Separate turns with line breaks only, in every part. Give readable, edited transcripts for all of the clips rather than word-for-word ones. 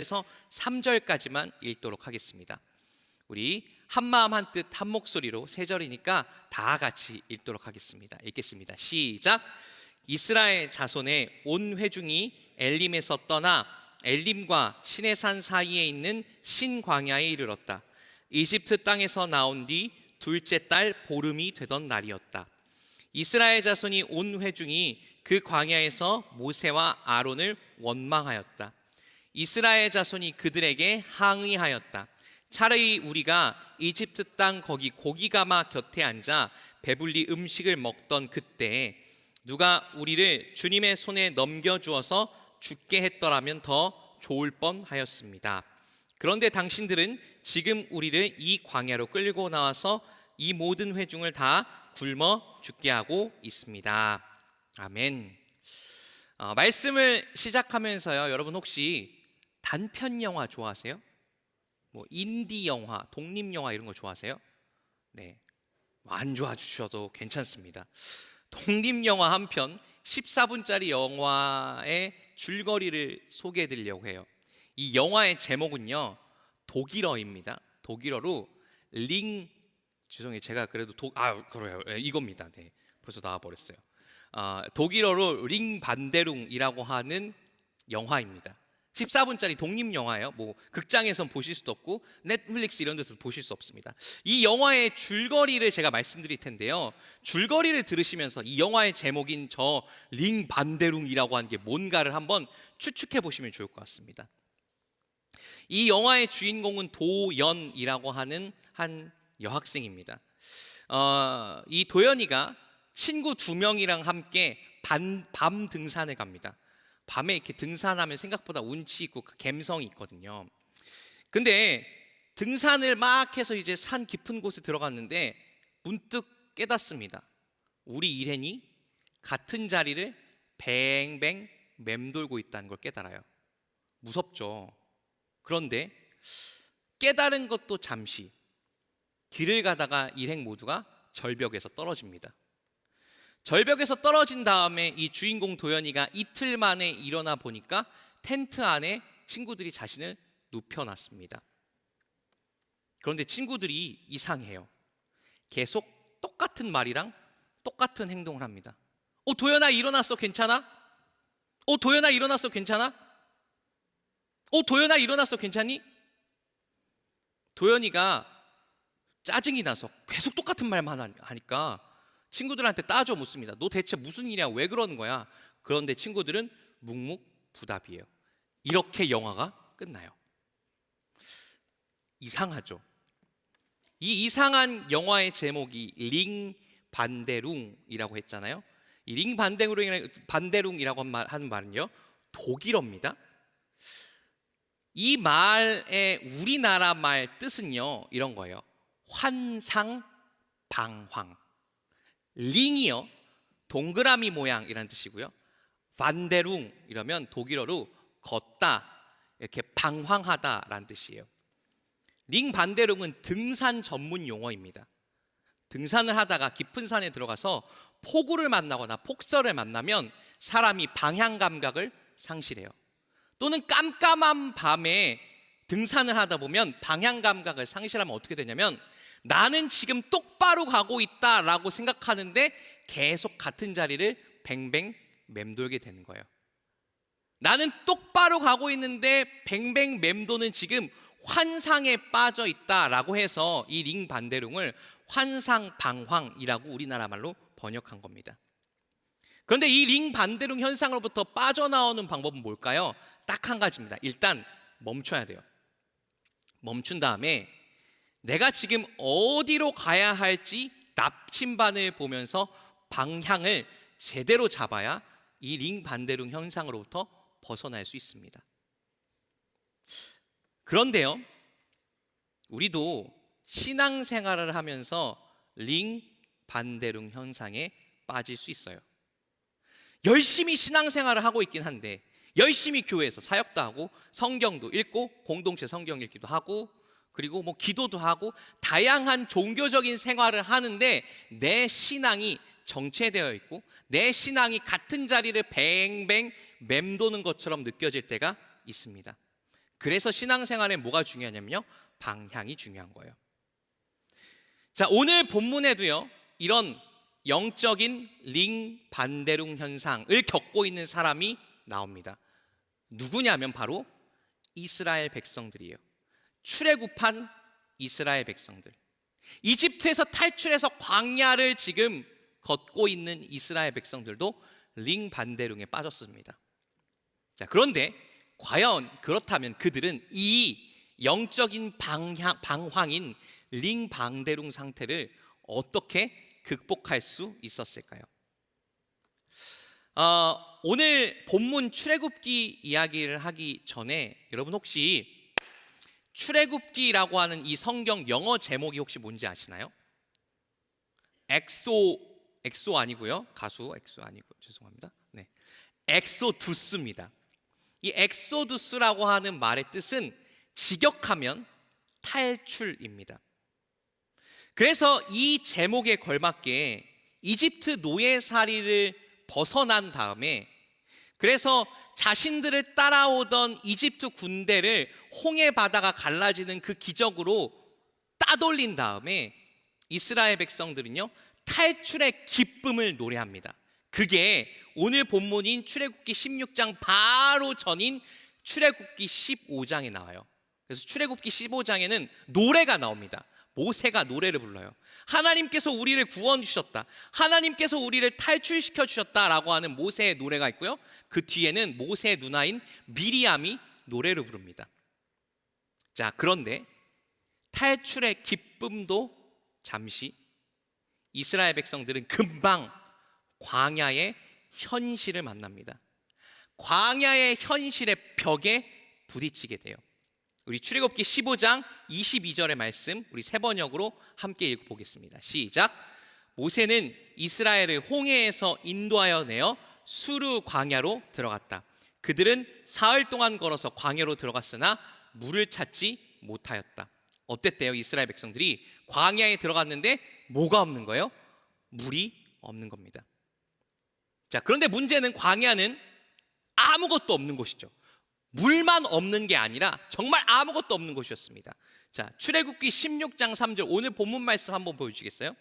1절에서 3절까지만 읽도록 하겠습니다. 우리 한마음 한뜻 한 목소리로 3절이니까 다 같이 읽도록 하겠습니다. 읽겠습니다. 시작. 이스라엘 자손의 온 회중이 엘림에서 떠나 엘림과 시내산 사이에 있는 신광야에 이르렀다. 이집트 땅에서 나온 뒤 둘째 달 보름이 되던 날이었다. 이스라엘 자손이 온 회중이 그 광야에서 모세와 아론을 원망하였다. 이스라엘 자손이 그들에게 항의하였다. 차라리 우리가 이집트 땅 거기 고기가마 곁에 앉아 배불리 음식을 먹던 그때에 누가 우리를 주님의 손에 넘겨주어서 죽게 했더라면 더 좋을 뻔하였습니다. 그런데 당신들은 지금 우리를 이 광야로 끌고 나와서 이 모든 회중을 다 굶어 죽게 하고 있습니다. 아멘. 말씀을 시작하면서요, 여러분 혹시 단편 영화 좋아하세요? 뭐 인디 영화, 독립 영화 이런 거 좋아하세요? 네, 안 좋아 주셔도 괜찮습니다. 독립 영화 한 편 14분짜리 영화의 줄거리를 소개해 드리려고 해요. 이 영화의 제목은요, 독일어입니다. 독일어로 죄송해요. 제가 그래도 그래요. 이겁니다. 네, 벌써 나와 버렸어요. 독일어로 링반데룽이라고 하는 영화입니다. 14분짜리 독립 영화예요. 뭐 극장에선 보실 수도 없고 넷플릭스 이런 데서 보실 수 없습니다. 이 영화의 줄거리를 제가 말씀드릴 텐데요, 줄거리를 들으시면서 이 영화의 제목인 저 링반데룽이라고 하는 게 뭔가를 한번 추측해 보시면 좋을 것 같습니다. 이 영화의 주인공은 도연이라고 하는 한 여학생입니다. 이 도연이가 친구 2명이랑 함께 밤 등산에 갑니다. 밤에 이렇게 등산하면 생각보다 운치 있고 그 감성이 있거든요. 근데 등산을 막 해서 이제 산 깊은 곳에 들어갔는데 문득 깨닫습니다. 우리 일행이 같은 자리를 뱅뱅 맴돌고 있다는 걸 깨달아요. 무섭죠. 그런데 깨달은 것도 잠시, 길을 가다가 일행 모두가 절벽에서 떨어집니다. 절벽에서 떨어진 다음에 이 주인공 도연이가 이틀 만에 일어나 보니까 텐트 안에 친구들이 자신을 눕혀놨습니다. 그런데 친구들이 이상해요. 계속 똑같은 말이랑 똑같은 행동을 합니다. 도연아 일어났어, 괜찮아? 도연아 일어났어, 괜찮아? 도연아 일어났어, 괜찮니? 도연이가 짜증이 나서 계속 똑같은 말만 하니까 친구들한테 따져 묻습니다. 너 대체 무슨 일이야? 왜 그러는 거야? 그런데 친구들은 묵묵부답이에요. 이렇게 영화가 끝나요. 이상하죠? 이 이상한 영화의 제목이 링반데룽이라고 했잖아요. 이 링반데룽이라고 하는 말은요, 독일어입니다. 이 말의 우리나라 말 뜻은요, 이런 거예요. 환상방황. 링이요, 동그라미 모양이라는 뜻이고요. 반데룽 이러면 독일어로 걷다, 이렇게 방황하다라는 뜻이에요. 링 반데룽은 등산 전문 용어입니다. 등산을 하다가 깊은 산에 들어가서 폭우를 만나거나 폭설을 만나면 사람이 방향 감각을 상실해요. 또는 깜깜한 밤에 등산을 하다 보면 방향 감각을 상실하면 어떻게 되냐면, 나는 지금 똑바로 가고 있다라고 생각하는데 계속 같은 자리를 뱅뱅 맴돌게 되는 거예요. 나는 똑바로 가고 있는데 뱅뱅 맴도는 지금 환상에 빠져 있다라고 해서 이 링반데룽을 환상방황이라고 우리나라 말로 번역한 겁니다. 그런데 이 링반데룽 현상으로부터 빠져나오는 방법은 뭘까요? 딱 한 가지입니다. 일단 멈춰야 돼요. 멈춘 다음에 내가 지금 어디로 가야 할지 나침반을 보면서 방향을 제대로 잡아야 이 링반데룽 현상으로부터 벗어날 수 있습니다. 그런데요, 우리도 신앙생활을 하면서 링반데룽 현상에 빠질 수 있어요. 열심히 신앙생활을 하고 있긴 한데, 열심히 교회에서 사역도 하고 성경도 읽고 공동체 성경 읽기도 하고 그리고 뭐 기도도 하고 다양한 종교적인 생활을 하는데 내 신앙이 정체되어 있고 내 신앙이 같은 자리를 뱅뱅 맴도는 것처럼 느껴질 때가 있습니다. 그래서 신앙생활에 뭐가 중요하냐면요, 방향이 중요한 거예요. 자, 오늘 본문에도요, 이런 영적인 링 반대룽 현상을 겪고 있는 사람이 나옵니다. 누구냐면 바로 이스라엘 백성들이에요. 출애굽한 이스라엘 백성들. 이집트에서 탈출해서 광야를 지금 걷고 있는 이스라엘 백성들도 링 반대룽에 빠졌습니다. 자, 그런데 과연 그렇다면 그들은 이 영적인 방황인 링 반대룽 상태를 어떻게 극복할 수 있었을까요? 오늘 본문 출애굽기 이야기를 하기 전에 여러분 혹시 출애굽기라고 하는 이 성경 영어 제목이 혹시 뭔지 아시나요? 엑소 아니고요. 가수 엑소 아니고 죄송합니다. 네, 엑소두스입니다. 이 엑소두스라고 하는 말의 뜻은 직역하면 탈출입니다. 그래서 이 제목에 걸맞게 이집트 노예살이를 벗어난 다음에, 그래서 자신들을 따라오던 이집트 군대를 홍해 바다가 갈라지는 그 기적으로 따돌린 다음에 이스라엘 백성들은요, 탈출의 기쁨을 노래합니다. 그게 오늘 본문인 출애굽기 16장 바로 전인 출애굽기 15장에 나와요. 그래서 출애굽기 15장에는 노래가 나옵니다. 모세가 노래를 불러요. 하나님께서 우리를 구원 주셨다, 하나님께서 우리를 탈출시켜 주셨다라고 하는 모세의 노래가 있고요, 그 뒤에는 모세의 누나인 미리암이 노래를 부릅니다. 자, 그런데 탈출의 기쁨도 잠시, 이스라엘 백성들은 금방 광야의 현실을 만납니다. 광야의 현실의 벽에 부딪히게 돼요. 우리 출애굽기 15장 22절의 말씀 우리 세 번역으로 함께 읽어보겠습니다. 시작. 모세는 이스라엘을 홍해에서 인도하여 내어 수르 광야로 들어갔다. 그들은 사흘 동안 걸어서 광야로 들어갔으나 물을 찾지 못하였다. 어땠대요? 이스라엘 백성들이 광야에 들어갔는데 뭐가 없는 거예요? 물이 없는 겁니다. 자, 그런데 문제는 광야는 아무것도 없는 곳이죠. 물만 없는 게 아니라 정말 아무것도 없는 곳이었습니다. 자, 출애굽기 16장 3절 오늘 본문 말씀 한번 보여주시겠어요?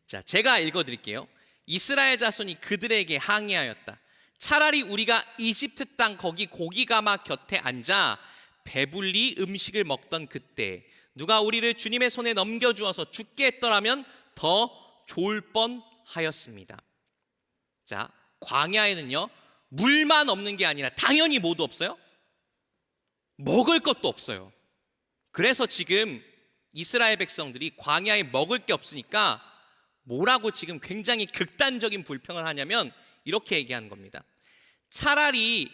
자, 제가 읽어드릴게요. 이스라엘 자손이 그들에게 항의하였다. 차라리 우리가 이집트 땅 거기 고기가마 곁에 앉아 배불리 음식을 먹던 그때 누가 우리를 주님의 손에 넘겨주어서 죽게 했더라면 더 좋을 뻔하였습니다. 자, 광야에는요, 물만 없는 게 아니라 당연히 뭐도 없어요? 먹을 것도 없어요. 그래서 지금 이스라엘 백성들이 광야에 먹을 게 없으니까 뭐라고 지금 굉장히 극단적인 불평을 하냐면 이렇게 얘기하는 겁니다. 차라리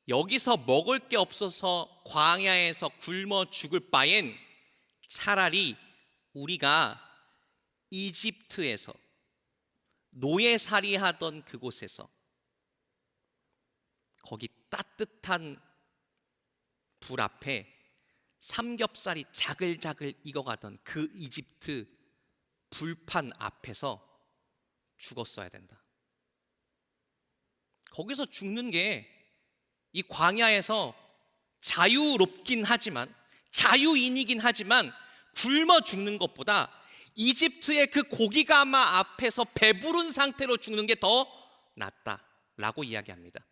여기서 먹을 게 없어서 광야에서 굶어 죽을 바엔 차라리 우리가 이집트에서 노예살이 하던 그곳에서 거기 따뜻한 불 앞에 삼겹살이 자글자글 익어가던 그 이집트 불판 앞에서 죽었어야 된다. 거기서 죽는 게 이 광야에서 자유롭긴 하지만, 자유인이긴 하지만 굶어 죽는 것보다 이집트의 그 고기가마 앞에서 배부른 상태로 죽는 게 더 낫다라고 이야기합니다.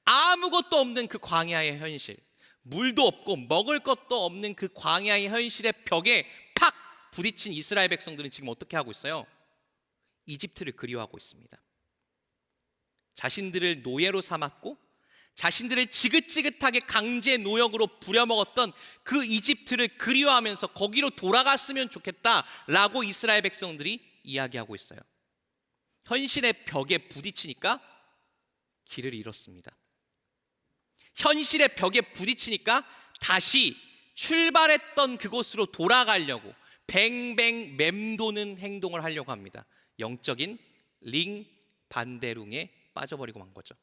아무것도 없는 그 광야의 현실, 물도 없고 먹을 것도 없는 그 광야의 현실의 벽에 팍 부딪힌 이스라엘 백성들은 지금 어떻게 하고 있어요? 이집트를 그리워하고 있습니다. 자신들을 노예로 삼았고 자신들을 지긋지긋하게 강제 노역으로 부려먹었던 그 이집트를 그리워하면서 거기로 돌아갔으면 좋겠다라고 이스라엘 백성들이 이야기하고 있어요. 현실의 벽에 부딪히니까 길을 잃었습니다. 현실의 벽에 부딪히니까 다시 출발했던 그곳으로 돌아가려고 뱅뱅 맴도는 행동을 하려고 합니다. 영적인 링 반대룽에 빠져버리고 만 거죠.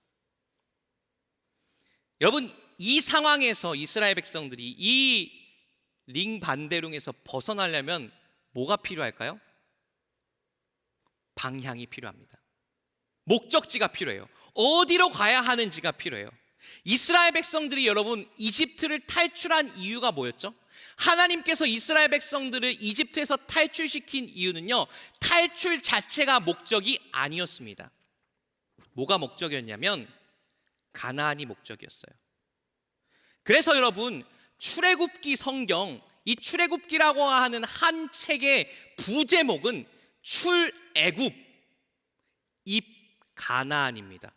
여러분, 이 상황에서 이스라엘 백성들이 이 링 반대룽에서 벗어나려면 뭐가 필요할까요? 방향이 필요합니다. 목적지가 필요해요. 어디로 가야 하는지가 필요해요. 이스라엘 백성들이 여러분 이집트를 탈출한 이유가 뭐였죠? 하나님께서 이스라엘 백성들을 이집트에서 탈출시킨 이유는요, 탈출 자체가 목적이 아니었습니다. 뭐가 목적이었냐면 가나안이 목적이었어요. 그래서 여러분 출애굽기 성경, 이 출애굽기라고 하는 한 책의 부제목은 출애굽 입 가나안입니다.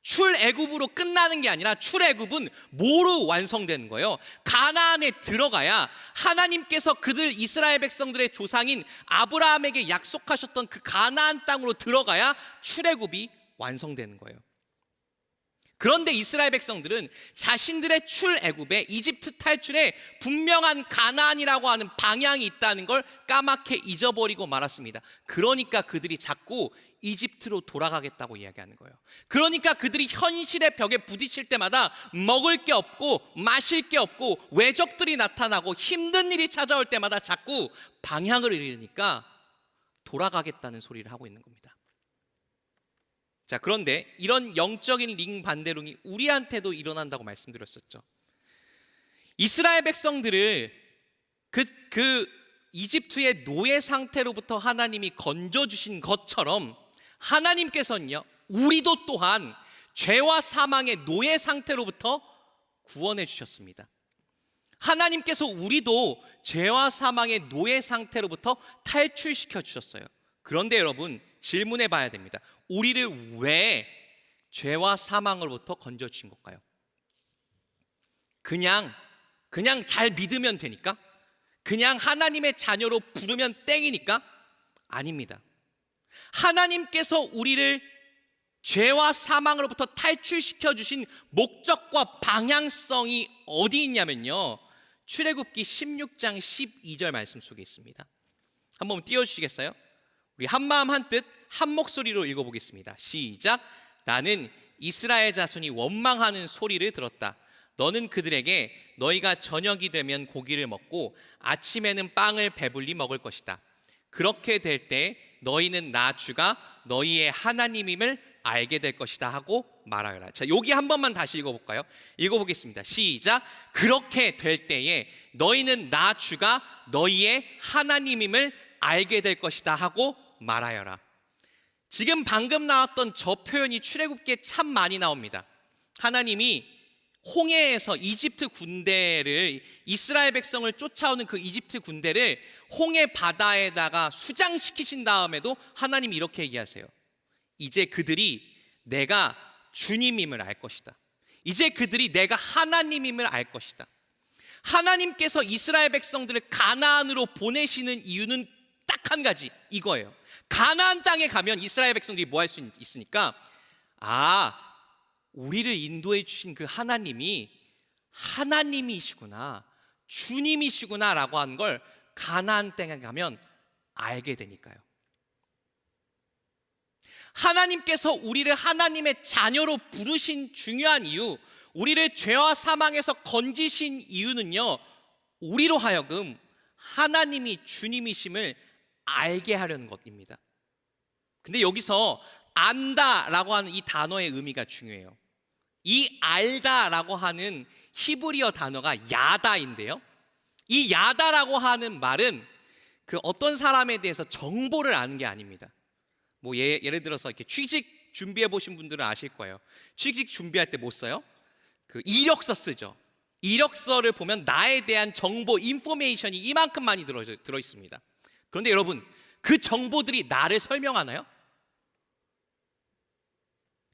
출애굽으로 끝나는 게 아니라 출애굽은 뭐로 완성되는 거예요? 가나안에 들어가야 하나님께서 그들 이스라엘 백성들의 조상인 아브라함에게 약속하셨던 그 가나안 땅으로 들어가야 출애굽이 완성되는 거예요. 그런데 이스라엘 백성들은 자신들의 출애굽에, 이집트 탈출에 분명한 가나안이라고 하는 방향이 있다는 걸 까맣게 잊어버리고 말았습니다. 그러니까 그들이 자꾸 이집트로 돌아가겠다고 이야기하는 거예요. 그러니까 그들이 현실의 벽에 부딪힐 때마다 먹을 게 없고 마실 게 없고 외적들이 나타나고 힘든 일이 찾아올 때마다 자꾸 방향을 잃으니까 돌아가겠다는 소리를 하고 있는 겁니다. 자, 그런데 이런 영적인 링 반대론이 우리한테도 일어난다고 말씀드렸었죠. 이스라엘 백성들을 그 이집트의 노예 상태로부터 하나님이 건져주신 것처럼 하나님께서는요, 우리도 또한 죄와 사망의 노예 상태로부터 구원해 주셨습니다. 하나님께서 우리도 죄와 사망의 노예 상태로부터 탈출시켜 주셨어요. 그런데 여러분 질문해 봐야 됩니다. 우리를 왜 죄와 사망으로부터 건져 주신 걸까요? 그냥 잘 믿으면 되니까? 그냥 하나님의 자녀로 부르면 땡이니까? 아닙니다. 하나님께서 우리를 죄와 사망으로부터 탈출시켜 주신 목적과 방향성이 어디 있냐면요, 출애굽기 16장 12절 말씀 속에 있습니다. 한번 띄워주시겠어요? 우리 한마음 한뜻 한 목소리로 읽어보겠습니다. 시작. 나는 이스라엘 자손이 원망하는 소리를 들었다. 너는 그들에게 너희가 저녁이 되면 고기를 먹고 아침에는 빵을 배불리 먹을 것이다. 그렇게 될 때 너희는 나 주가 너희의 하나님임을 알게 될 것이다 하고 말하여라. 자, 여기 한 번만 다시 읽어볼까요? 읽어보겠습니다. 시작. 그렇게 될 때에 너희는 나 주가 너희의 하나님임을 알게 될 것이다 하고 말하여라. 지금 방금 나왔던 저 표현이 출애굽기에 참 많이 나옵니다. 하나님이 홍해에서 이집트 군대를, 이스라엘 백성을 쫓아오는 그 이집트 군대를 홍해 바다에다가 수장시키신 다음에도 하나님이 이렇게 얘기하세요. 이제 그들이 내가 주님임을 알 것이다. 이제 그들이 내가 하나님임을 알 것이다. 하나님께서 이스라엘 백성들을 가나안으로 보내시는 이유는 딱 한 가지, 이거예요. 가나안 땅에 가면 이스라엘 백성들이 뭐 할 수 있으니까, 우리를 인도해 주신 그 하나님이 하나님이시구나, 주님이시구나 라고 하는 걸 가나안 땅에 가면 알게 되니까요. 하나님께서 우리를 하나님의 자녀로 부르신 중요한 이유, 우리를 죄와 사망에서 건지신 이유는요, 우리로 하여금 하나님이 주님이심을 알게 하려는 것입니다. 근데 여기서 안다라고 하는 이 단어의 의미가 중요해요. 이 알다라고 하는 히브리어 단어가 야다인데요, 이 야다라고 하는 말은 그 어떤 사람에 대해서 정보를 아는 게 아닙니다. 뭐 예를 들어서 이렇게 취직 준비해 보신 분들은 아실 거예요. 취직 준비할 때 뭐 써요? 그 이력서 쓰죠. 이력서를 보면 나에 대한 정보, 인포메이션이 이만큼 많이 들어 있습니다. 그런데 여러분, 그 정보들이 나를 설명하나요?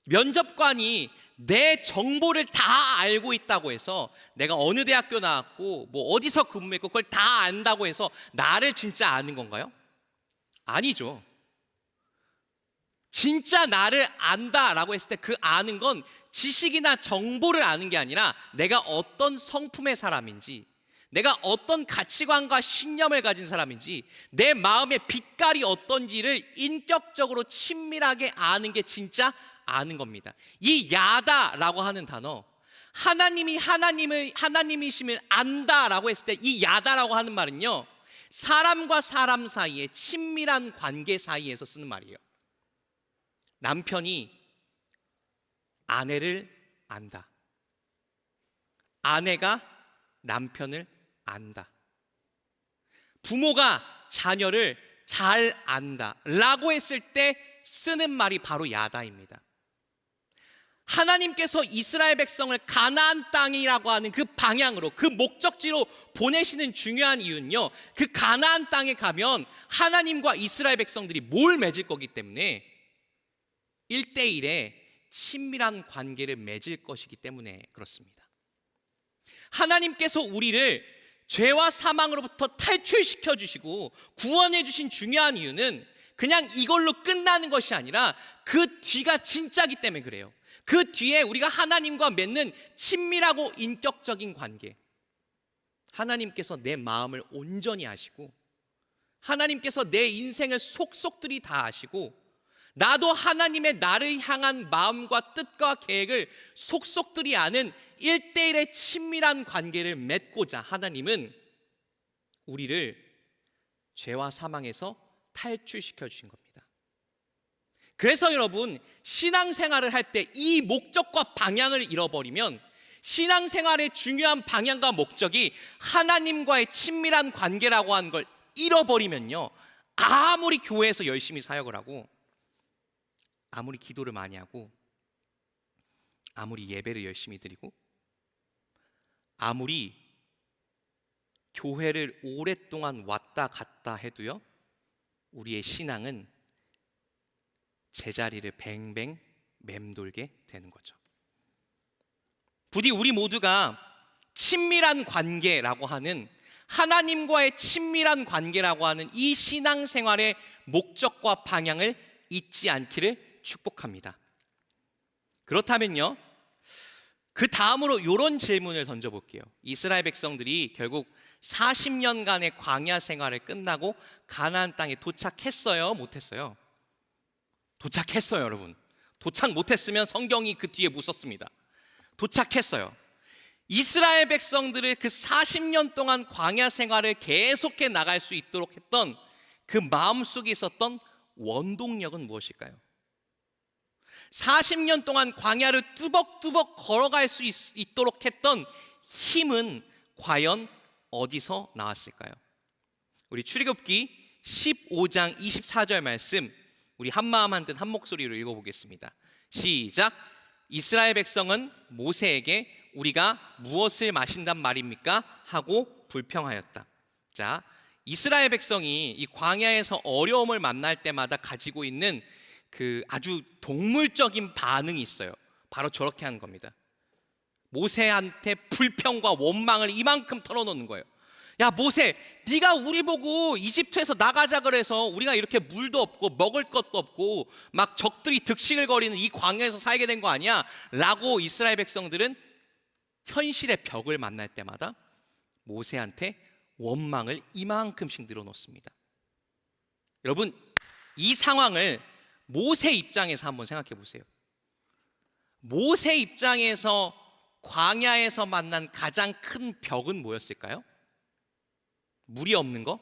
면접관이 내 정보를 다 알고 있다고 해서, 내가 어느 대학교 나왔고 뭐 어디서 근무했고 그걸 다 안다고 해서 나를 진짜 아는 건가요? 아니죠. 진짜 나를 안다라고 했을 때 그 아는 건 지식이나 정보를 아는 게 아니라 내가 어떤 성품의 사람인지, 내가 어떤 가치관과 신념을 가진 사람인지, 내 마음의 빛깔이 어떤지를 인격적으로 친밀하게 아는 게 진짜 아는 겁니다. 이 야다라고 하는 단어, 하나님이 하나님이심을 안다라고 했을 때 이 야다라고 하는 말은요, 사람과 사람 사이에 친밀한 관계 사이에서 쓰는 말이에요. 남편이 아내를 안다. 아내가 남편을 안다. 부모가 자녀를 잘 안다 라고 했을 때 쓰는 말이 바로 야다입니다. 하나님께서 이스라엘 백성을 가나안 땅이라고 하는 그 방향으로, 그 목적지로 보내시는 중요한 이유는요, 그 가나안 땅에 가면 하나님과 이스라엘 백성들이 뭘 맺을 거기 때문에 1대1의 친밀한 관계를 맺을 것이기 때문에 그렇습니다. 하나님께서 우리를 죄와 사망으로부터 탈출시켜 주시고 구원해 주신 중요한 이유는 그냥 이걸로 끝나는 것이 아니라 그 뒤가 진짜기 때문에 그래요. 그 뒤에 우리가 하나님과 맺는 친밀하고 인격적인 관계, 하나님께서 내 마음을 온전히 아시고 하나님께서 내 인생을 속속들이 다 아시고 나도 하나님의 나를 향한 마음과 뜻과 계획을 속속들이 아는 1대1의 친밀한 관계를 맺고자 하나님은 우리를 죄와 사망에서 탈출시켜 주신 겁니다. 그래서 여러분, 신앙생활을 할 때 이 목적과 방향을 잃어버리면, 신앙생활의 중요한 방향과 목적이 하나님과의 친밀한 관계라고 하는 걸 잃어버리면요, 아무리 교회에서 열심히 사역을 하고 아무리 기도를 많이 하고 아무리 예배를 열심히 드리고 아무리 교회를 오랫동안 왔다 갔다 해도요, 우리의 신앙은 제자리를 뱅뱅 맴돌게 되는 거죠. 부디 우리 모두가 친밀한 관계라고 하는, 하나님과의 친밀한 관계라고 하는 이 신앙생활의 목적과 방향을 잊지 않기를 축복합니다. 그렇다면요, 그 다음으로 이런 질문을 던져볼게요. 이스라엘 백성들이 결국 40년간의 광야 생활을 끝나고 가나안 땅에 도착했어요? 못했어요? 도착했어요, 여러분. 도착 못했으면 성경이 그 뒤에 못 썼습니다. 도착했어요. 이스라엘 백성들을 그 40년 동안 광야 생활을 계속해 나갈 수 있도록 했던 그 마음속에 있었던 원동력은 무엇일까요? 40년 동안 광야를 뚜벅뚜벅 걸어갈 수 있도록 했던 힘은 과연 어디서 나왔을까요? 우리 출애굽기 15장 24절 말씀, 우리 한마음 한뜻 한 목소리로 읽어보겠습니다. 시작. 이스라엘 백성은 모세에게 우리가 무엇을 마신단 말입니까? 하고 불평하였다. 자, 이스라엘 백성이 이 광야에서 어려움을 만날 때마다 가지고 있는 그 아주 동물적인 반응이 있어요. 바로 저렇게 하는 겁니다. 모세한테 불평과 원망을 이만큼 털어놓는 거예요. 야 모세, 네가 우리 보고 이집트에서 나가자 그래서 우리가 이렇게 물도 없고 먹을 것도 없고 막 적들이 득실을 거리는 이 광야에서 살게 된 거 아니야? 라고 이스라엘 백성들은 현실의 벽을 만날 때마다 모세한테 원망을 이만큼씩 늘어놓습니다. 여러분, 이 상황을 모세 입장에서 한번 생각해 보세요. 모세 입장에서 광야에서 만난 가장 큰 벽은 뭐였을까요? 물이 없는 거?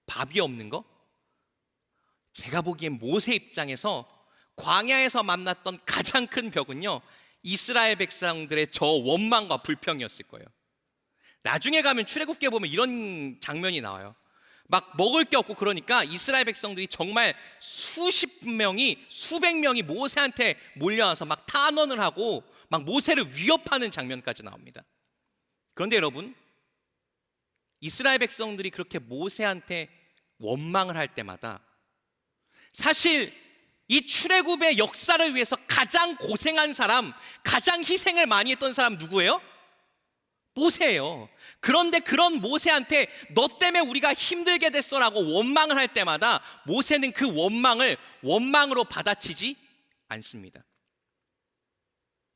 밥이 없는 거? 제가 보기엔 모세 입장에서 광야에서 만났던 가장 큰 벽은요, 이스라엘 백성들의 저 원망과 불평이었을 거예요. 나중에 가면 출애굽기에 보면 이런 장면이 나와요. 막 먹을 게 없고 그러니까 이스라엘 백성들이 정말 수십 명이, 수백 명이 모세한테 몰려와서 막 탄원을 하고 막 모세를 위협하는 장면까지 나옵니다. 그런데 여러분, 이스라엘 백성들이 그렇게 모세한테 원망을 할 때마다 사실 이 출애굽의 역사를 위해서 가장 고생한 사람, 가장 희생을 많이 했던 사람 누구예요? 모세예요. 그런데 그런 모세한테 너 때문에 우리가 힘들게 됐어라고 원망을 할 때마다 모세는 그 원망을 원망으로 받아치지 않습니다.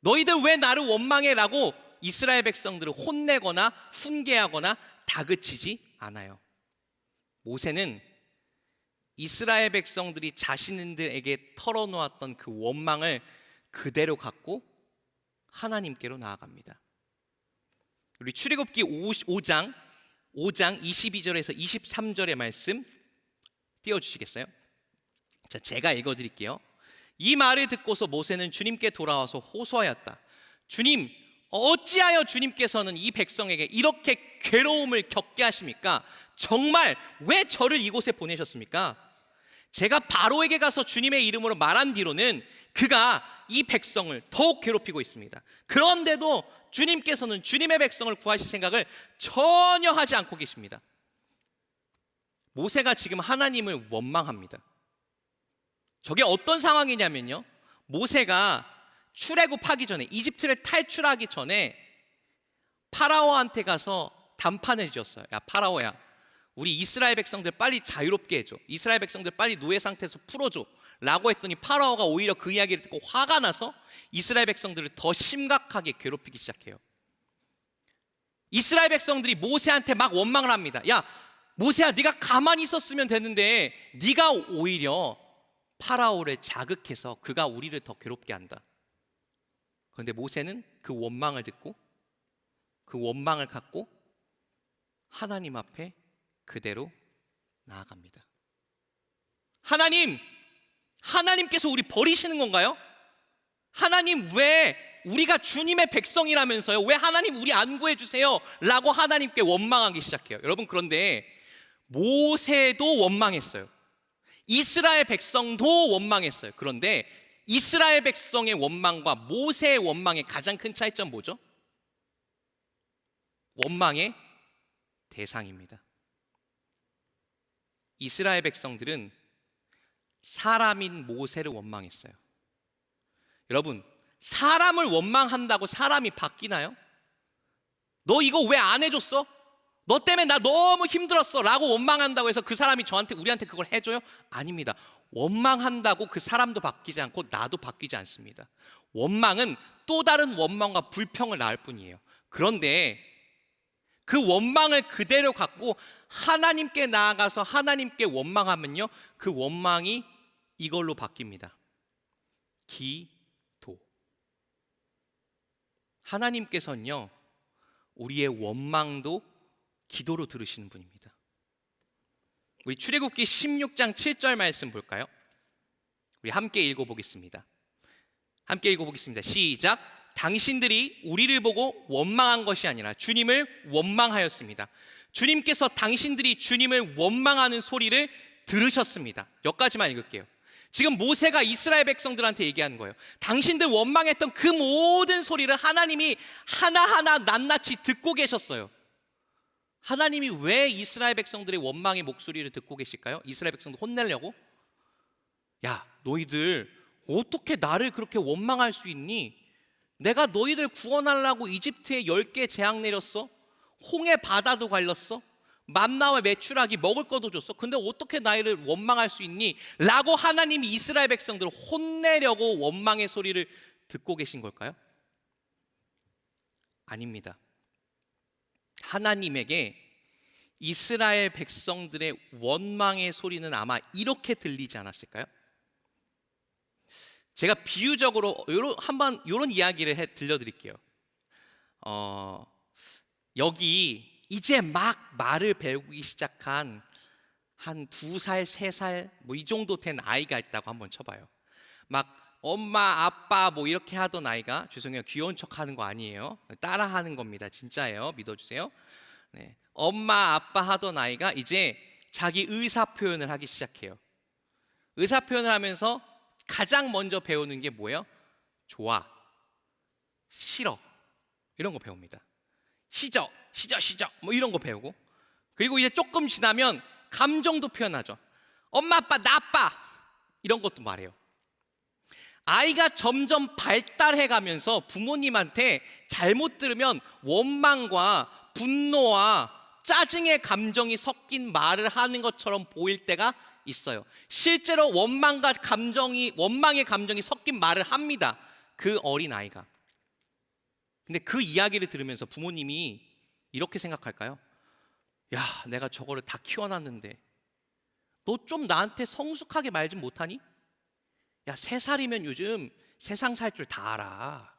너희들 왜 나를 원망해라고 이스라엘 백성들을 혼내거나 훈계하거나 다그치지 않아요. 모세는 이스라엘 백성들이 자신들에게 털어놓았던 그 원망을 그대로 갖고 하나님께로 나아갑니다. 우리 출애굽기 5장 22절에서 23절의 말씀 띄워주시겠어요? 자, 제가 읽어드릴게요. 이 말을 듣고서 모세는 주님께 돌아와서 호소하였다. 주님, 어찌하여 주님께서는 이 백성에게 이렇게 괴로움을 겪게 하십니까? 정말 왜 저를 이곳에 보내셨습니까? 제가 바로에게 가서 주님의 이름으로 말한 뒤로는 그가 이 백성을 더욱 괴롭히고 있습니다. 그런데도 주님께서는 주님의 백성을 구하실 생각을 전혀 하지 않고 계십니다. 모세가 지금 하나님을 원망합니다. 저게 어떤 상황이냐면요, 모세가 출애굽하기 전에, 이집트를 탈출하기 전에 파라오한테 가서 담판을 지었어요. 야 파라오야, 우리 이스라엘 백성들 빨리 자유롭게 해줘, 이스라엘 백성들 빨리 노예 상태에서 풀어줘 라고 했더니 파라오가 오히려 그 이야기를 듣고 화가 나서 이스라엘 백성들을 더 심각하게 괴롭히기 시작해요. 이스라엘 백성들이 모세한테 막 원망을 합니다. 야 모세야, 네가 가만히 있었으면 되는데 네가 오히려 파라오를 자극해서 그가 우리를 더 괴롭게 한다. 그런데 모세는 그 원망을 듣고 그 원망을 갖고 하나님 앞에 그대로 나아갑니다. 하나님께서 우리 버리시는 건가요? 하나님, 왜 우리가 주님의 백성이라면서요, 왜 하나님 우리 안 구해주세요? 라고 하나님께 원망하기 시작해요. 여러분, 그런데 모세도 원망했어요. 이스라엘 백성도 원망했어요. 그런데 이스라엘 백성의 원망과 모세의 원망의 가장 큰 차이점 뭐죠? 원망의 대상입니다. 이스라엘 백성들은 사람인 모세를 원망했어요. 여러분, 사람을 원망한다고 사람이 바뀌나요? 너 이거 왜 안 해줬어? 너 때문에 나 너무 힘들었어 라고 원망한다고 해서 그 사람이 우리한테 그걸 해줘요? 아닙니다. 원망한다고 그 사람도 바뀌지 않고 나도 바뀌지 않습니다. 원망은 또 다른 원망과 불평을 낳을 뿐이에요. 그런데 그 원망을 그대로 갖고 하나님께 나아가서 하나님께 원망하면요, 그 원망이 이걸로 바뀝니다. 기도. 하나님께서는요, 우리의 원망도 기도로 들으시는 분입니다. 우리 출애굽기 16장 7절 말씀 볼까요? 우리 함께 읽어보겠습니다. 시작. 당신들이 우리를 보고 원망한 것이 아니라 주님을 원망하였습니다. 주님께서 당신들이 주님을 원망하는 소리를 들으셨습니다. 여기까지만 읽을게요. 지금 모세가 이스라엘 백성들한테 얘기하는 거예요. 당신들 원망했던 그 모든 소리를 하나님이 하나하나 낱낱이 듣고 계셨어요. 하나님이 왜 이스라엘 백성들의 원망의 목소리를 듣고 계실까요? 이스라엘 백성들 혼내려고? 야, 너희들 어떻게 나를 그렇게 원망할 수 있니? 내가 너희들 구원하려고 이집트에 10개 재앙 내렸어? 홍해 바다도 갈렸어? 만나와 메추라기 먹을 것도 줬어? 근데 어떻게 나를 원망할 수 있니? 라고 하나님이 이스라엘 백성들을 혼내려고 원망의 소리를 듣고 계신 걸까요? 아닙니다. 하나님에게 이스라엘 백성들의 원망의 소리는 아마 이렇게 들리지 않았을까요? 제가 비유적으로 한번 이런 이야기를 들려드릴게요. 여기 이제 막 말을 배우기 시작한 한 2살, 3살 뭐 이 정도 된 아이가 있다고 한번 쳐봐요. 막 엄마, 아빠 뭐 이렇게 하던 아이가, 죄송해요, 귀여운 척 하는 거 아니에요. 따라 하는 겁니다. 진짜예요. 믿어주세요. 네. 엄마, 아빠 하던 아이가 이제 자기 의사 표현을 하기 시작해요. 의사 표현을 하면서 가장 먼저 배우는 게 뭐예요? 좋아, 싫어, 이런 거 배웁니다. 시적 뭐 이런 거 배우고, 그리고 이제 조금 지나면 감정도 표현하죠. 엄마, 아빠, 나빠, 이런 것도 말해요. 아이가 점점 발달해 가면서 부모님한테 잘못 들으면 원망과 분노와 짜증의 감정이 섞인 말을 하는 것처럼 보일 때가 있어요. 실제로 원망의 감정이 섞인 말을 합니다. 그 어린 아이가. 근데 그 이야기를 들으면서 부모님이 이렇게 생각할까요? 야, 내가 저거를 다 키워놨는데 너 좀 나한테 성숙하게 말 좀 못하니? 야, 3살이면 요즘 세상 살 줄 다 알아.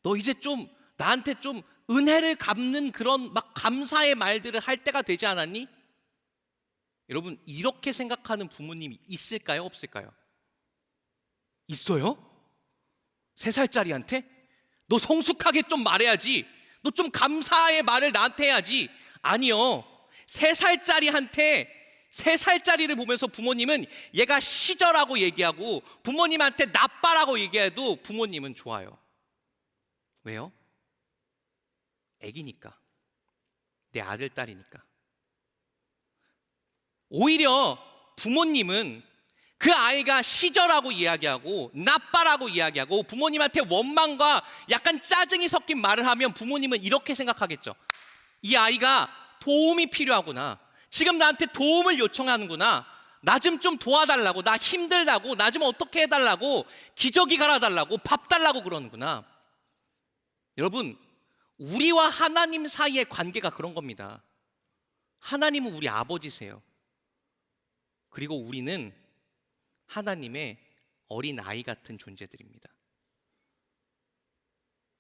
너 이제 좀 나한테 좀 은혜를 갚는 그런 막 감사의 말들을 할 때가 되지 않았니? 여러분, 이렇게 생각하는 부모님이 있을까요? 없을까요? 있어요? 3살짜리한테? 너 성숙하게 좀 말해야지. 너 좀 감사의 말을 나한테 해야지. 아니요. 3살짜리를 보면서 부모님은 얘가 시저라고 얘기하고 부모님한테 나빠라고 얘기해도 부모님은 좋아요. 왜요? 애기니까. 내 아들, 딸이니까. 오히려 부모님은 그 아이가 시저라고 이야기하고 나빠라고 이야기하고 부모님한테 원망과 약간 짜증이 섞인 말을 하면 부모님은 이렇게 생각하겠죠. 이 아이가 도움이 필요하구나. 지금 나한테 도움을 요청하는구나. 나 좀 도와달라고, 나 힘들다고, 나 좀 어떻게 해달라고, 기저귀 갈아달라고, 밥 달라고 그러는구나. 여러분, 우리와 하나님 사이의 관계가 그런 겁니다. 하나님은 우리 아버지세요. 그리고 우리는 하나님의 어린 아이 같은 존재들입니다.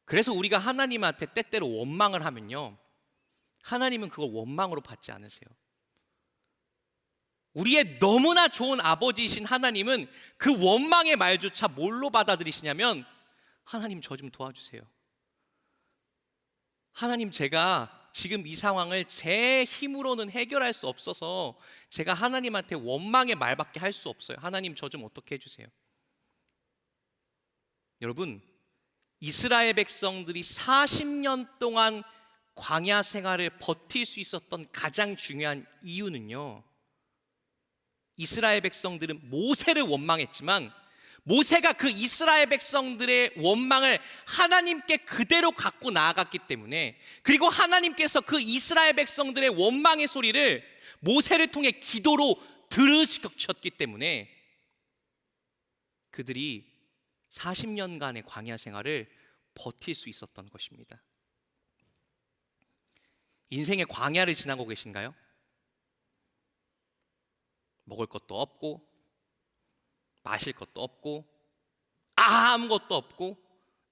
그래서 우리가 하나님한테 때때로 원망을 하면요, 하나님은 그걸 원망으로 받지 않으세요. 우리의 너무나 좋은 아버지이신 하나님은 그 원망의 말조차 뭘로 받아들이시냐면, 하나님 저 좀 도와주세요. 하나님, 제가 지금 이 상황을 제 힘으로는 해결할 수 없어서 제가 하나님한테 원망의 말밖에 할 수 없어요. 하나님 저 좀 어떻게 해주세요. 여러분, 이스라엘 백성들이 40년 동안 광야 생활을 버틸 수 있었던 가장 중요한 이유는요, 이스라엘 백성들은 모세를 원망했지만 모세가 그 이스라엘 백성들의 원망을 하나님께 그대로 갖고 나아갔기 때문에, 그리고 하나님께서 그 이스라엘 백성들의 원망의 소리를 모세를 통해 기도로 들으셨기 때문에 그들이 40년간의 광야 생활을 버틸 수 있었던 것입니다. 인생의 광야를 지나고 계신가요? 먹을 것도 없고 마실 것도 없고 아무것도 없고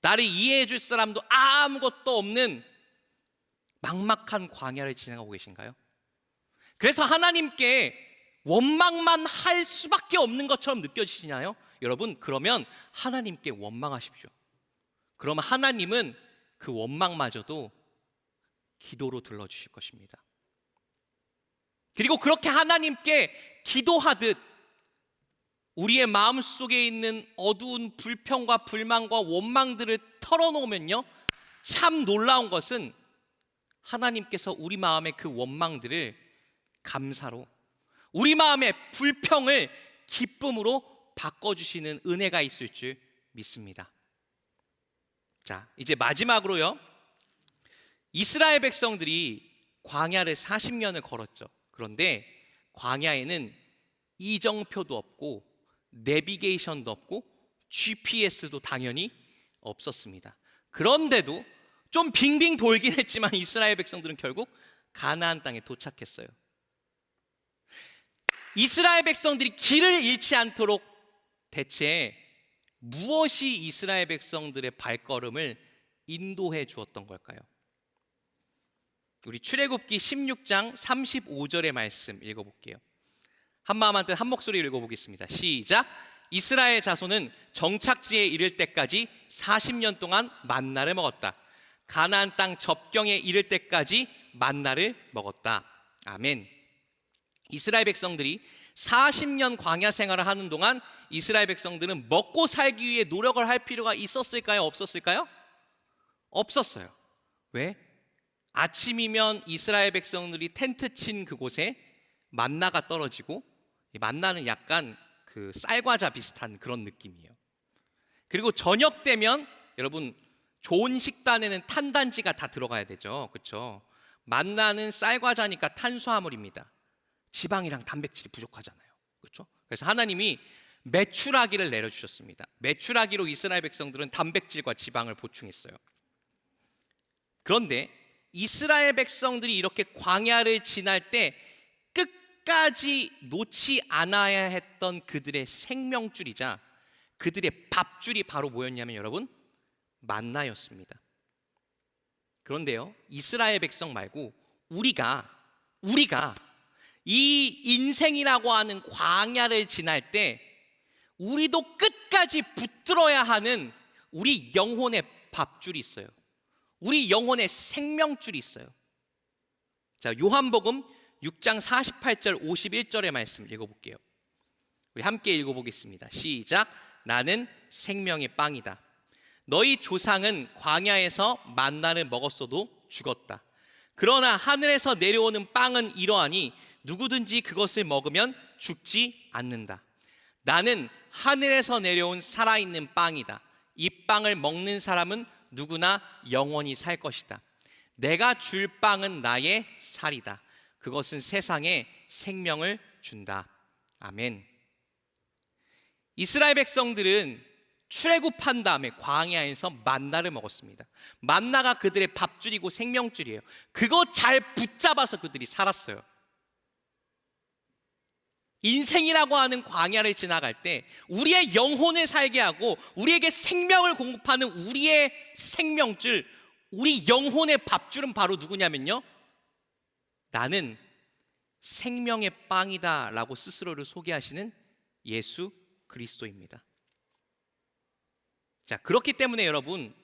나를 이해해 줄 사람도 아무것도 없는 막막한 광야를 지나가고 계신가요? 그래서 하나님께 원망만 할 수밖에 없는 것처럼 느껴지시나요? 여러분, 그러면 하나님께 원망하십시오. 그러면 하나님은 그 원망마저도 기도로 들러주실 것입니다. 그리고 그렇게 하나님께 기도하듯 우리의 마음속에 있는 어두운 불평과 불만과 원망들을 털어놓으면요, 참 놀라운 것은 하나님께서 우리 마음의 그 원망들을 감사로, 우리 마음의 불평을 기쁨으로 바꿔주시는 은혜가 있을 줄 믿습니다. 자, 이제 마지막으로요, 이스라엘 백성들이 광야를 40년을 걸었죠. 그런데 광야에는 이정표도 없고 내비게이션도 없고 GPS도 당연히 없었습니다. 그런데도 좀 빙빙 돌긴 했지만 이스라엘 백성들은 결국 가나안 땅에 도착했어요. 이스라엘 백성들이 길을 잃지 않도록 대체 무엇이 이스라엘 백성들의 발걸음을 인도해 주었던 걸까요? 우리 출애굽기 16장 35절의 말씀 읽어볼게요. 한마음 한뜻 한 목소리 읽어보겠습니다. 시작. 이스라엘 자손은 정착지에 이를 때까지 40년 동안 만나를 먹었다. 가나안 땅 접경에 이를 때까지 만나를 먹었다. 아멘. 이스라엘 백성들이 40년 광야 생활을 하는 동안 이스라엘 백성들은 먹고 살기 위해 노력을 할 필요가 있었을까요? 없었을까요? 없었어요. 왜? 아침이면 이스라엘 백성들이 텐트 친 그곳에 만나가 떨어지고, 만나는 약간 그 쌀과자 비슷한 그런 느낌이에요. 그리고 저녁 되면 여러분, 좋은 식단에는 탄단지가 다 들어가야 되죠. 그렇죠? 만나는 쌀과자니까 탄수화물입니다. 지방이랑 단백질이 부족하잖아요. 그렇죠? 그래서 하나님이 메추라기를 내려주셨습니다. 메추라기로 이스라엘 백성들은 단백질과 지방을 보충했어요. 그런데 이스라엘 백성들이 이렇게 광야를 지날 때 끝까지 놓지 않아야 했던 그들의 생명줄이자 그들의 밥줄이 바로 뭐였냐면 여러분, 만나였습니다. 그런데요, 이스라엘 백성 말고 우리가 이 인생이라고 하는 광야를 지날 때 우리도 끝까지 붙들어야 하는 우리 영혼의 밥줄이 있어요. 우리 영혼에 생명줄이 있어요. 자, 요한복음 6장 48절 51절의 말씀 읽어볼게요. 우리 함께 읽어보겠습니다. 시작. 나는 생명의 빵이다. 너희 조상은 광야에서 만나를 먹었어도 죽었다. 그러나 하늘에서 내려오는 빵은 이러하니 누구든지 그것을 먹으면 죽지 않는다. 나는 하늘에서 내려온 살아있는 빵이다. 이 빵을 먹는 사람은 누구나 영원히 살 것이다. 내가 줄 빵은 나의 살이다. 그것은 세상에 생명을 준다. 아멘. 이스라엘 백성들은 출애굽한 다음에 광야에서 만나를 먹었습니다. 만나가 그들의 밥줄이고 생명줄이에요. 그거 잘 붙잡아서 그들이 살았어요. 인생이라고 하는 광야를 지나갈 때 우리의 영혼을 살게 하고 우리에게 생명을 공급하는 우리의 생명줄, 우리 영혼의 밥줄은 바로 누구냐면요, 나는 생명의 빵이다 라고 스스로를 소개하시는 예수 그리스도입니다. 자, 그렇기 때문에 여러분,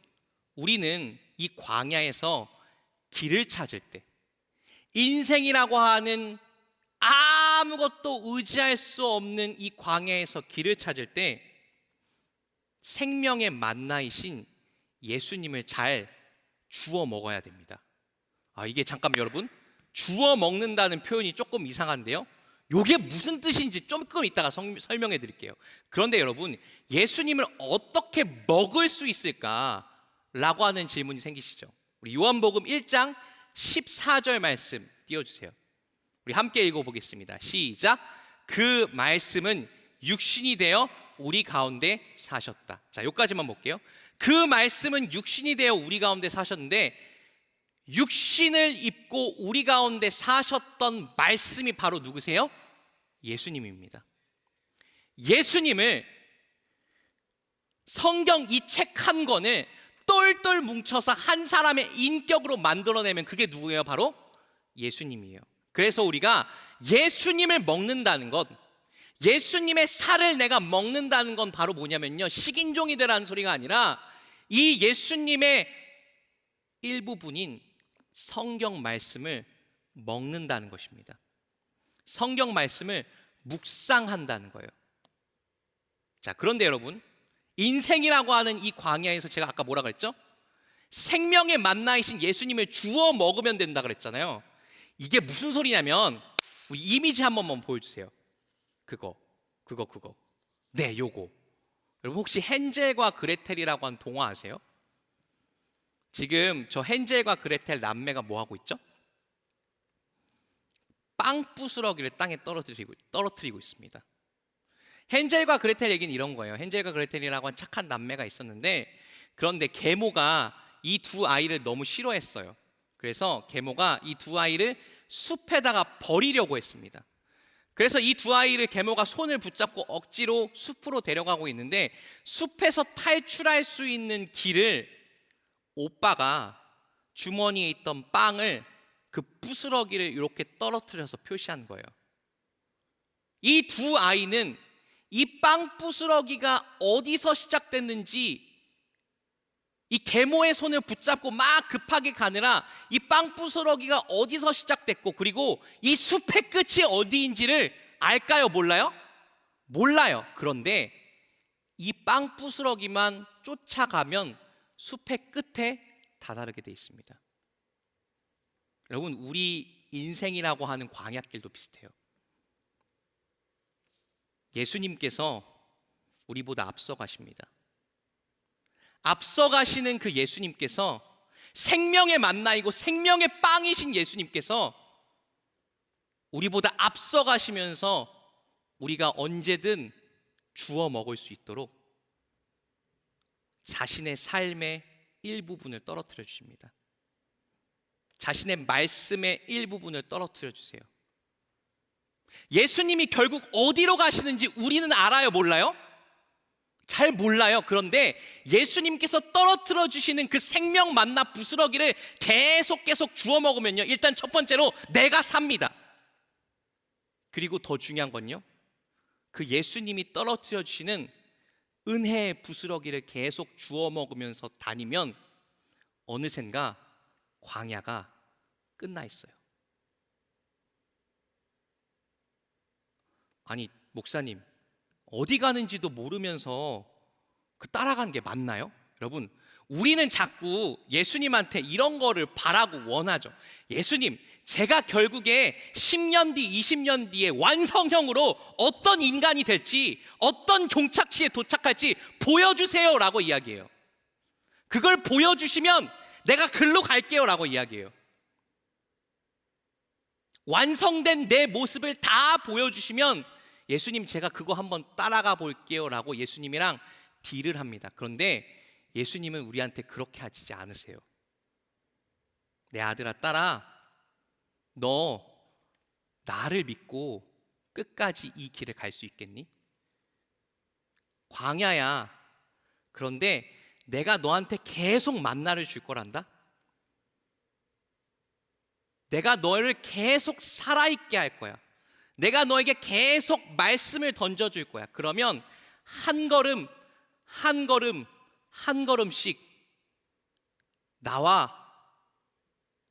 우리는 이 광야에서 길을 찾을 때, 인생이라고 하는 아무것도 의지할 수 없는 이 광야에서 길을 찾을 때 생명의 만나이신 예수님을 잘 주워 먹어야 됩니다. 이게 잠깐만 여러분, 주워 먹는다는 표현이 조금 이상한데요, 이게 무슨 뜻인지 조금 이따가 설명해 드릴게요. 그런데 여러분, 예수님을 어떻게 먹을 수 있을까라고 하는 질문이 생기시죠. 우리 요한복음 1장 14절 말씀 띄워주세요. 우리 함께 읽어보겠습니다. 시작. 그 말씀은 육신이 되어 우리 가운데 사셨다. 자, 여기까지만 볼게요. 그 말씀은 육신이 되어 우리 가운데 사셨는데, 육신을 입고 우리 가운데 사셨던 말씀이 바로 누구세요? 예수님입니다. 예수님을, 성경 이 책 한 권을 똘똘 뭉쳐서 한 사람의 인격으로 만들어내면 그게 누구예요? 바로 예수님이에요. 그래서 우리가 예수님을 먹는다는 것, 예수님의 살을 내가 먹는다는 건 바로 뭐냐면요, 식인종이 되라는 소리가 아니라 이 예수님의 일부분인 성경 말씀을 먹는다는 것입니다. 성경 말씀을 묵상한다는 거예요. 자, 그런데 여러분, 인생이라고 하는 이 광야에서 제가 아까 뭐라 그랬죠? 생명의 만나이신 예수님을 주워 먹으면 된다 그랬잖아요. 이게 무슨 소리냐면, 우리 이미지 한 번만 보여주세요. 그거. 네, 요거. 여러분, 혹시 헨젤과 그레텔이라고 하는 동화 아세요? 지금 저 헨젤과 그레텔 남매가 뭐 하고 있죠? 빵 부스러기를 땅에 떨어뜨리고 있습니다. 헨젤과 그레텔 얘기는 이런 거예요. 헨젤과 그레텔이라고 한 착한 남매가 있었는데, 그런데 계모가 이 두 아이를 너무 싫어했어요. 그래서 계모가 이 두 아이를 숲에다가 버리려고 했습니다. 그래서 이 두 아이를 계모가 손을 붙잡고 억지로 숲으로 데려가고 있는데, 숲에서 탈출할 수 있는 길을 오빠가 주머니에 있던 빵을, 그 부스러기를 이렇게 떨어뜨려서 표시한 거예요. 이 두 아이는 이 빵 부스러기가 어디서 시작됐는지, 이 계모의 손을 붙잡고 막 급하게 가느라 이 빵 부스러기가 어디서 시작됐고, 그리고 이 숲의 끝이 어디인지를 알까요? 몰라요? 몰라요. 그런데 이 빵 부스러기만 쫓아가면 숲의 끝에 다다르게 돼 있습니다. 여러분, 우리 인생이라고 하는 광야길도 비슷해요. 예수님께서 우리보다 앞서가십니다. 앞서가시는 그 예수님께서, 생명의 만나이고 생명의 빵이신 예수님께서 우리보다 앞서가시면서 우리가 언제든 주워 먹을 수 있도록 자신의 삶의 일부분을 떨어뜨려 주십니다. 자신의 말씀의 일부분을 떨어뜨려 주세요. 예수님이 결국 어디로 가시는지 우리는 알아요? 몰라요? 잘 몰라요. 그런데 예수님께서 떨어뜨려 주시는 그 생명 만나 부스러기를 계속 주워 먹으면요, 일단 첫 번째로 내가 삽니다. 그리고 더 중요한 건요, 그 예수님이 떨어뜨려 주시는 은혜의 부스러기를 계속 주워 먹으면서 다니면 어느샌가 광야가 끝나 있어요. 아니, 목사님, 어디 가는지도 모르면서 그 따라간 게 맞나요? 여러분, 우리는 자꾸 예수님한테 이런 거를 바라고 원하죠. 예수님, 제가 결국에 10년 뒤, 20년 뒤에 완성형으로 어떤 인간이 될지, 어떤 종착지에 도착할지 보여주세요 라고 이야기해요. 그걸 보여주시면 내가 글로 갈게요 라고 이야기해요. 완성된 내 모습을 다 보여주시면 예수님, 제가 그거 한번 따라가 볼게요 라고 예수님이랑 딜을 합니다. 그런데 예수님은 우리한테 그렇게 하지 않으세요. 내 아들아, 딸아, 너 나를 믿고 끝까지 이 길을 갈 수 있겠니? 광야야. 그런데 내가 너한테 계속 만나를 줄 거란다. 내가 너를 계속 살아있게 할 거야. 내가 너에게 계속 말씀을 던져줄 거야. 그러면 한 걸음 한 걸음 한 걸음씩 나와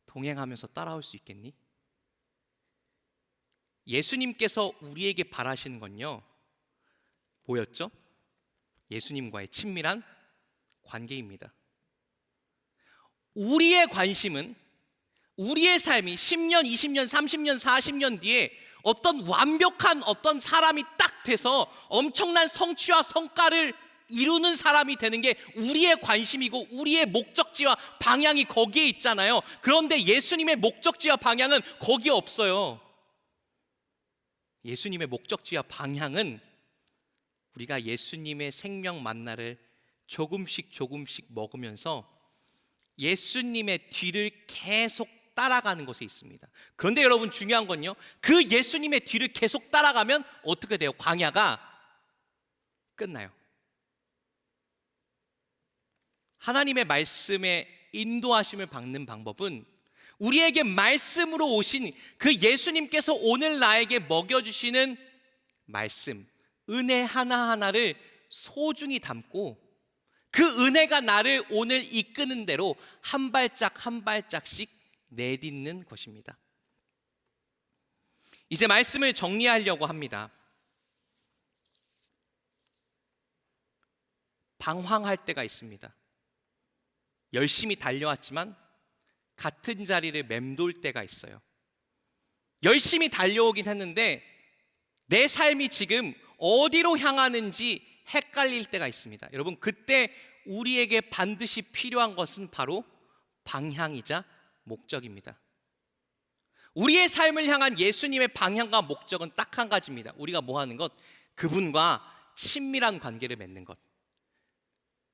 동행하면서 따라올 수 있겠니? 예수님께서 우리에게 바라시는 건요, 뭐였죠? 예수님과의 친밀한 관계입니다. 우리의 관심은 우리의 삶이 10년, 20년, 30년, 40년 뒤에 어떤 완벽한 어떤 사람이 딱 돼서 엄청난 성취와 성과를 이루는 사람이 되는 게 우리의 관심이고 우리의 목적지와 방향이 거기에 있잖아요. 그런데 예수님의 목적지와 방향은 거기에 없어요. 예수님의 목적지와 방향은 우리가 예수님의 생명 만나를 조금씩 먹으면서 예수님의 뒤를 계속 따라가는 것에 있습니다. 그런데 여러분, 중요한 건요, 그 예수님의 뒤를 계속 따라가면 어떻게 돼요? 광야가 끝나요. 하나님의 말씀에 인도하심을 받는 방법은 우리에게 말씀으로 오신 그 예수님께서 오늘 나에게 먹여주시는 말씀, 은혜 하나하나를 소중히 담고 그 은혜가 나를 오늘 이끄는 대로 한 발짝 한 발짝씩 내딛는 것입니다. 이제 말씀을 정리하려고 합니다. 방황할 때가 있습니다. 열심히 달려왔지만 같은 자리를 맴돌 때가 있어요. 열심히 달려오긴 했는데 내 삶이 지금 어디로 향하는지 헷갈릴 때가 있습니다. 여러분, 그때 우리에게 반드시 필요한 것은 바로 방향이자 목적입니다. 우리의 삶을 향한 예수님의 방향과 목적은 딱 한 가지입니다. 우리가 뭐 하는 것? 그분과 친밀한 관계를 맺는 것.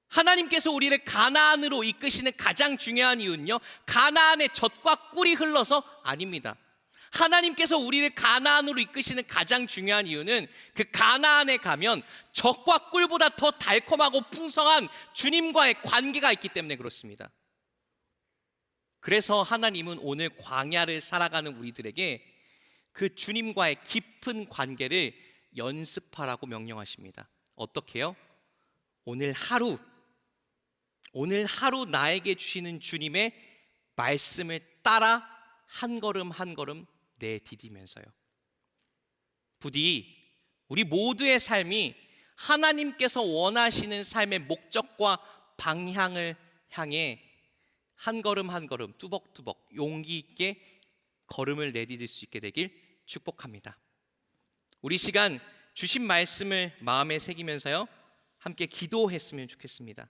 하나님께서 우리를 가나안으로 이끄시는 가장 중요한 이유는요, 가나안의 젖과 꿀이 흘러서 아닙니다. 하나님께서 우리를 가나안으로 이끄시는 가장 중요한 이유는 그 가나안에 가면 젖과 꿀보다 더 달콤하고 풍성한 주님과의 관계가 있기 때문에 그렇습니다. 그래서 하나님은 오늘 광야를 살아가는 우리들에게 그 주님과의 깊은 관계를 연습하라고 명령하십니다. 어떻게요? 오늘 하루 나에게 주시는 주님의 말씀을 따라 한 걸음 한 걸음 내디디면서요. 부디 우리 모두의 삶이 하나님께서 원하시는 삶의 목적과 방향을 향해 한 걸음 한 걸음 뚜벅뚜벅 용기 있게 걸음을 내디딜 수 있게 되길 축복합니다. 우리 시간 주신 말씀을 마음에 새기면서요, 함께 기도했으면 좋겠습니다.